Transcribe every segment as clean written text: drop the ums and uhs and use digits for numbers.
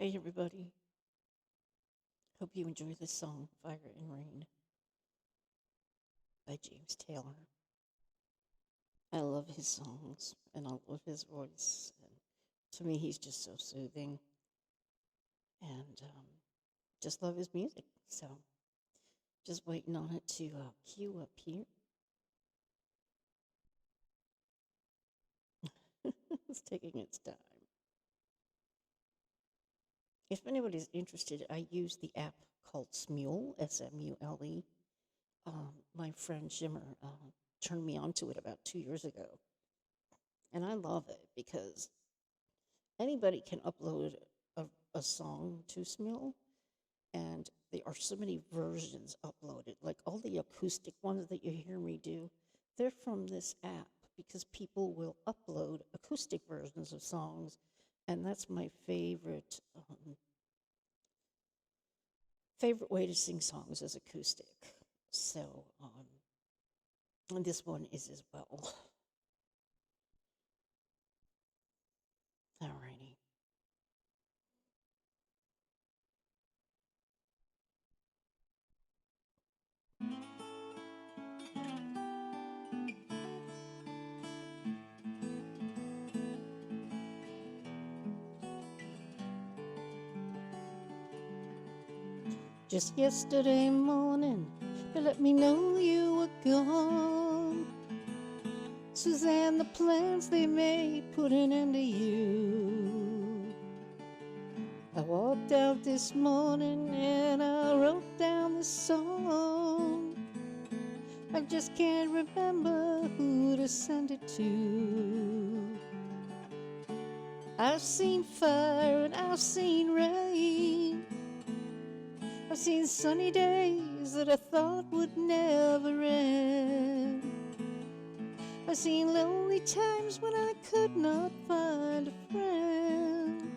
Hey everybody, hope you enjoy this song, Fire and Rain by James Taylor. I love his songs and I love his voice. And to me, he's just so soothing and just love his music. So just waiting on it to cue up here. It's taking its time. If anybody's interested, I use the app called Smule, Smule. My friend Jimmer turned me onto it about 2 years ago. And I love it because anybody can upload a, a song to Smule, and there are so many versions uploaded. Like all the acoustic ones that you hear me do, they're from this app because people will upload acoustic versions of songs, and that's my favorite way to sing songs is acoustic. So, and this one is as well. Alrighty. Just yesterday morning, they let me know you were gone. Suzanne, the plans they made put an end to you. I walked out this morning and I wrote down this song. I just can't remember who to send it to. I've seen fire and I've seen rain. I've seen sunny days that I thought would never end. I've seen lonely times when I could not find a friend.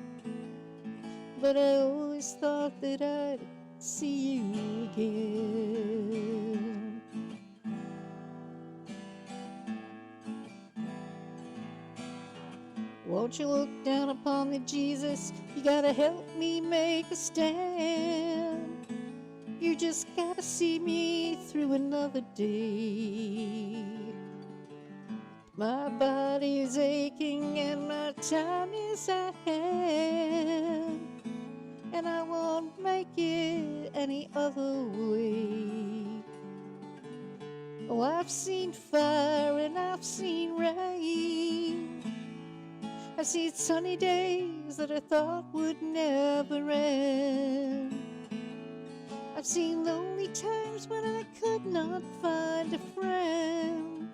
But I always thought that I'd see you again. Won't you look down upon me, Jesus? You gotta help me make a stand. You just gotta see me through another day. My body is aching and my time is at hand, and I won't make it any other way. Oh, I've seen fire and I've seen rain. I've seen sunny days that I thought would never end. I've seen lonely times when I could not find a friend.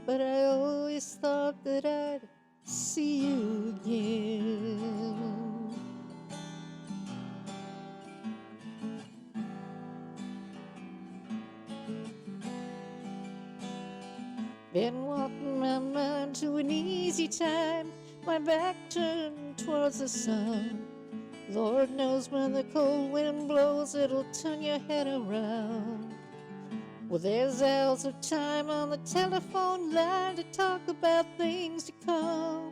But I always thought that I'd see you again. Been walking my mind to an easy time, my back turned towards the sun. Lord knows when the cold wind blows, it'll turn your head around. Well, there's hours of time on the telephone line to talk about things to come.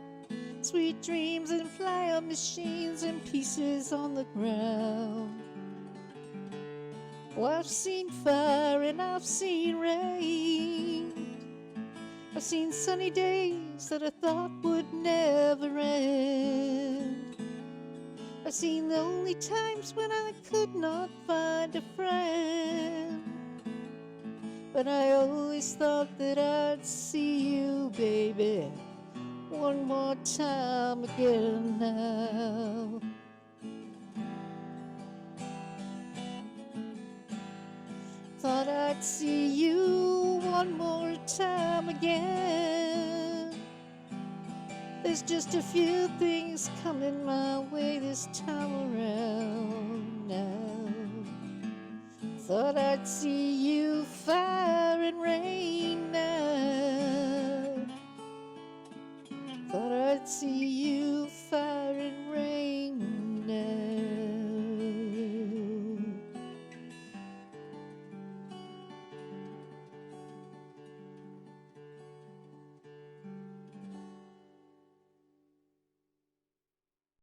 Sweet dreams and fly-up machines and pieces on the ground. Oh, I've seen fire and I've seen rain. I've seen sunny days that I thought would never end. I've seen lonely times when I could not find a friend. But I always thought that I'd see you, baby, one more time again now. Thought I'd see you one more time again. There's just a few things coming my way this time around now. Thought I'd see you fire and rain now. Thought I'd see